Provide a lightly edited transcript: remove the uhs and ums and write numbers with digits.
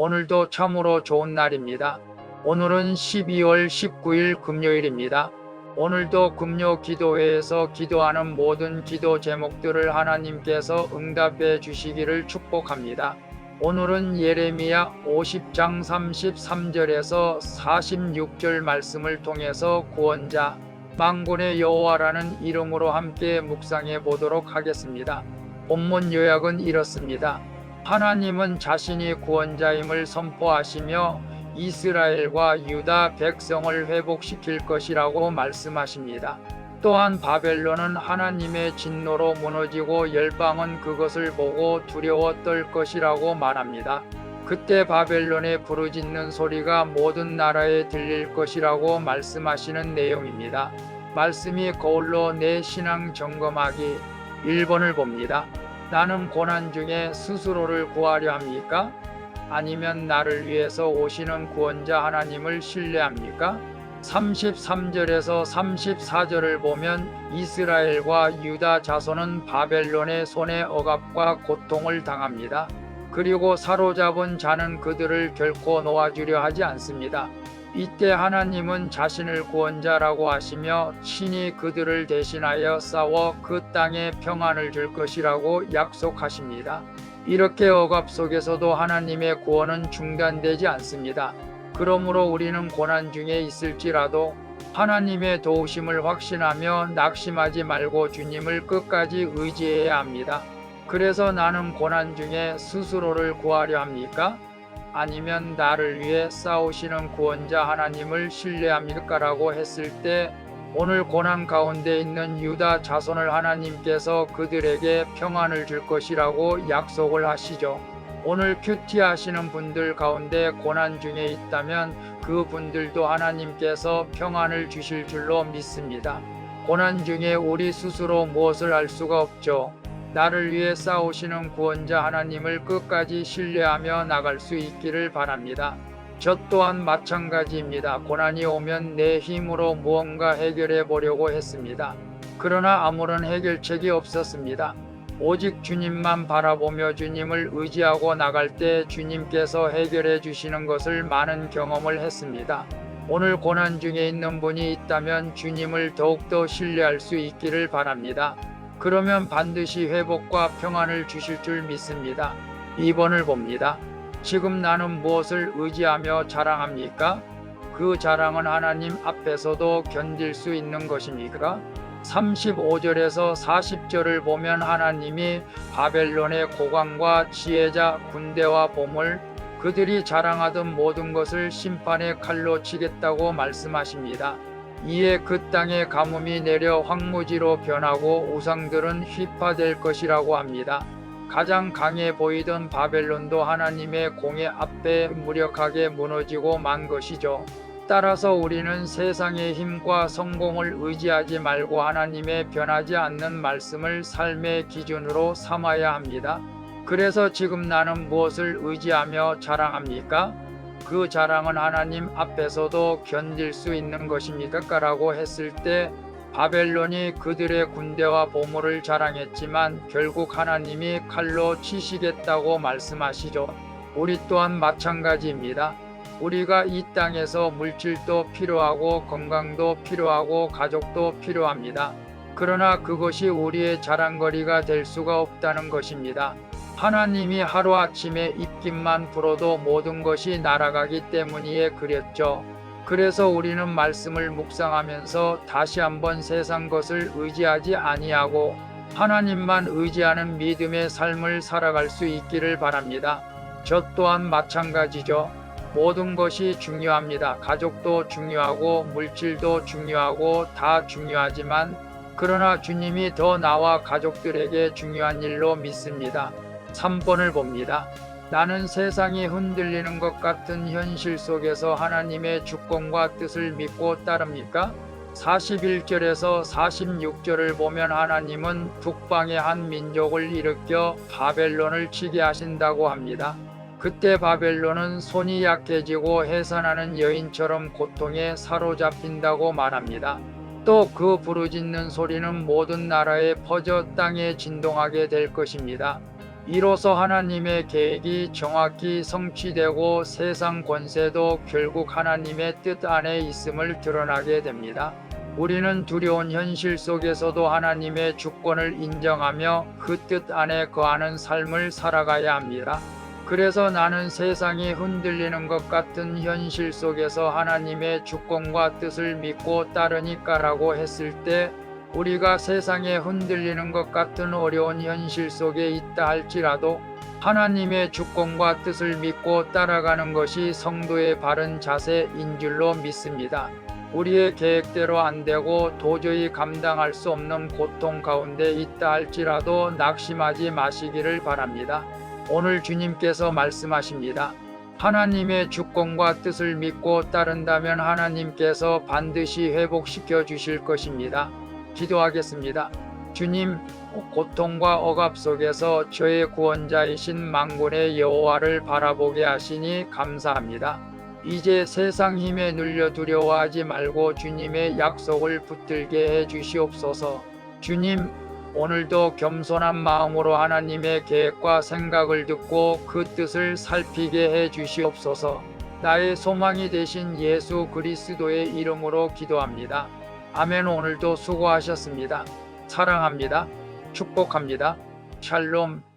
오늘도 참으로 좋은 날입니다. 오늘은 12월 19일 금요일입니다. 오늘도 금요 기도회에서 기도하는 모든 기도 제목들을 하나님께서 응답해 주시기를 축복합니다. 오늘은 예레미야 50장 33절에서 46절 말씀을 통해서 구원자, 만군의 여호와라는 이름으로 함께 묵상해 보도록 하겠습니다. 본문 요약은 이렇습니다. 하나님은 자신이 구원자임을 선포하시며 이스라엘과 유다 백성을 회복시킬 것이라고 말씀하십니다. 또한 바벨론은 하나님의 진노로 무너지고 열방은 그것을 보고 두려워 떨 것이라고 말합니다. 그때 바벨론의 부르짖는 소리가 모든 나라에 들릴 것이라고 말씀하시는 내용입니다. 말씀이 거울로 내 신앙 점검하기 1번을 봅니다. 나는 고난 중에 스스로를 구하려 합니까? 아니면 나를 위해서 오시는 구원자 하나님을 신뢰합니까? 33절에서 34절을 보면 이스라엘과 유다 자손은 바벨론의 손에 억압과 고통을 당합니다. 그리고 사로잡은 자는 그들을 결코 놓아주려 하지 않습니다. 이때 하나님은 자신을 구원자라고 하시며 친히 그들을 대신하여 싸워 그 땅에 평안을 줄 것이라고 약속하십니다. 이렇게 억압 속에서도 하나님의 구원은 중단되지 않습니다. 그러므로 우리는 고난 중에 있을지라도 하나님의 도우심을 확신하며 낙심하지 말고 주님을 끝까지 의지해야 합니다. 그래서 나는 고난 중에 스스로를 구하려 합니까? 아니면 나를 위해 싸우시는 구원자 하나님을 신뢰합니까? 라고 했을 때 오늘 고난 가운데 있는 유다 자손을 하나님께서 그들에게 평안을 줄 것이라고 약속을 하시죠. 오늘 큐티 하시는 분들 가운데 고난 중에 있다면 그 분들도 하나님께서 평안을 주실 줄로 믿습니다. 고난 중에 우리 스스로 무엇을 할 수가 없죠. 나를 위해 싸우시는 구원자 하나님을 끝까지 신뢰하며 나갈 수 있기를 바랍니다. 저 또한 마찬가지입니다. 고난이 오면 내 힘으로 무언가 해결해 보려고 했습니다. 그러나 아무런 해결책이 없었습니다. 오직 주님만 바라보며 주님을 의지하고 나갈 때 주님께서 해결해 주시는 것을 많은 경험을 했습니다. 오늘 고난 중에 있는 분이 있다면 주님을 더욱더 신뢰할 수 있기를 바랍니다. 그러면 반드시 회복과 평안을 주실 줄 믿습니다. 2번을 봅니다. 지금 나는 무엇을 의지하며 자랑합니까? 그 자랑은 하나님 앞에서도 견딜 수 있는 것입니까? 35절에서 40절을 보면 하나님이 바벨론의 고관과 지혜자, 군대와 보물, 그들이 자랑하던 모든 것을 심판의 칼로 치겠다고 말씀하십니다. 이에 그 땅에 가뭄이 내려 황무지로 변하고 우상들은 휘파될 것이라고 합니다. 가장 강해 보이던 바벨론도 하나님의 공의 앞에 무력하게 무너지고 만 것이죠. 따라서 우리는 세상의 힘과 성공을 의지하지 말고 하나님의 변하지 않는 말씀을 삶의 기준으로 삼아야 합니다. 그래서 지금 나는 무엇을 의지하며 자랑합니까? 그 자랑은 하나님 앞에서도 견딜 수 있는 것입니까? 라고 했을 때 바벨론이 그들의 군대와 보물을 자랑했지만 결국 하나님이 칼로 치시겠다고 말씀하시죠. 우리 또한 마찬가지입니다. 우리가 이 땅에서 물질도 필요하고 건강도 필요하고 가족도 필요합니다. 그러나 그것이 우리의 자랑거리가 될 수가 없다는 것입니다. 하나님이 하루아침에 입김만 불어도 모든 것이 날아가기 때문이에 그랬죠. 그래서 우리는 말씀을 묵상하면서 다시 한번 세상 것을 의지하지 아니하고 하나님만 의지하는 믿음의 삶을 살아갈 수 있기를 바랍니다. 저 또한 마찬가지죠. 모든 것이 중요합니다. 가족도 중요하고 물질도 중요하고 다 중요하지만 그러나 주님이 더 나와 가족들에게 중요한 일로 믿습니다. 3번을 봅니다. 나는 세상이 흔들리는 것 같은 현실 속에서 하나님의 주권과 뜻을 믿고 따릅니까? 41절에서 46절을 보면 하나님은 북방의 한 민족을 일으켜 바벨론을 치게 하신다고 합니다. 그때 바벨론은 손이 약해지고 해산하는 여인처럼 고통에 사로잡힌다고 말합니다. 또 그 부르짖는 소리는 모든 나라에 퍼져 땅에 진동하게 될 것입니다. 이로써 하나님의 계획이 정확히 성취되고 세상 권세도 결국 하나님의 뜻 안에 있음을 드러나게 됩니다. 우리는 두려운 현실 속에서도 하나님의 주권을 인정하며 그 뜻 안에 거하는 삶을 살아가야 합니다. 그래서 나는 세상이 흔들리는 것 같은 현실 속에서 하나님의 주권과 뜻을 믿고 따르니까라고 했을 때 우리가 세상에 흔들리는 것 같은 어려운 현실 속에 있다 할지라도 하나님의 주권과 뜻을 믿고 따라가는 것이 성도의 바른 자세인 줄로 믿습니다. 우리의 계획대로 안 되고 도저히 감당할 수 없는 고통 가운데 있다 할지라도 낙심하지 마시기를 바랍니다. 오늘 주님께서 말씀하십니다. 하나님의 주권과 뜻을 믿고 따른다면 하나님께서 반드시 회복시켜 주실 것입니다. 기도하겠습니다. 주님, 고통과 억압 속에서 저의 구원자이신 만군의 여호와를 바라보게 하시니 감사합니다. 이제 세상 힘에 눌려 두려워하지 말고 주님의 약속을 붙들게 해 주시옵소서. 주님, 오늘도 겸손한 마음으로 하나님의 계획과 생각을 듣고 그 뜻을 살피게 해 주시옵소서. 나의 소망이 되신 예수 그리스도의 이름으로 기도합니다. 아멘. 오늘도 수고하셨습니다. 사랑합니다. 축복합니다. 샬롬.